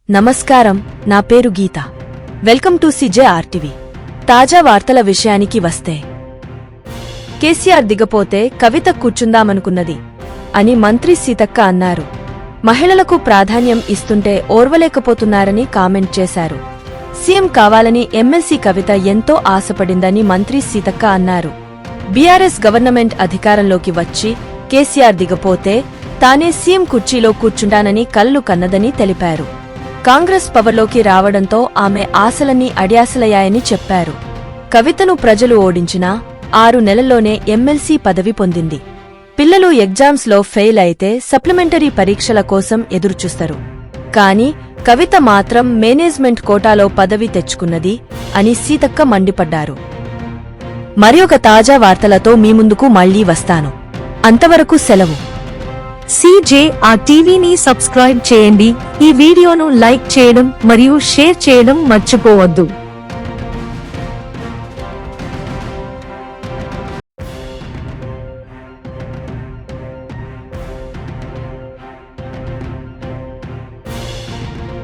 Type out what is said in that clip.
నమస్కారం, నా పేరు గీత. Welcome to CJRTV. తాజా వార్తల విషయానికి వస్తే, కేసీఆర్ దిగపోతే కవిత కూర్చుందామనుకున్నది అని మంత్రి సీతక్క అన్నారు. మహిళలకు ప్రాధాన్యం ఇస్తుంటే ఓర్వలేకపోతున్నారని కామెంట్ చేశారు. సీఎం కావాలని ఎమ్మెల్సీ కవిత ఎంతో ఆశపడిందని మంత్రి సీతక్క అన్నారు. బీఆర్ఎస్ గవర్నమెంట్ అధికారంలోకి వచ్చి కేసీఆర్ దిగపోతే తానే సీఎం కుర్చీలో కూర్చుంటానని కలలు కన్నదని తెలిపారు. కాంగ్రెస్ పవర్లోకి రావడంతో ఆమె ఆశలన్నీ అడియాసలయ్యాయని చెప్పారు. కవితను ప్రజలు ఓడించినా 6 నెలల్లోనే ఎమ్మెల్సీ పదవి పొందింది. పిల్లలు ఎగ్జామ్స్లో ఫెయిల్ అయితే సప్లిమెంటరీ పరీక్షల కోసం ఎదురుచూస్తారు. కానీ కవిత మాత్రం మేనేజ్మెంట్ కోటాలో పదవి తెచ్చుకున్నది అని సీతక్క మండిపడ్డారు. మరియొక తాజా వార్తలతో మీ ముందుకు మళ్లీ వస్తాను. అంతవరకు సెలవు. CJRTVని సబ్స్క్రైబ్ చేయండి. ఈ వీడియోను లైక్ చేయడం మరియు షేర్ చేయడం మర్చిపోవద్దు.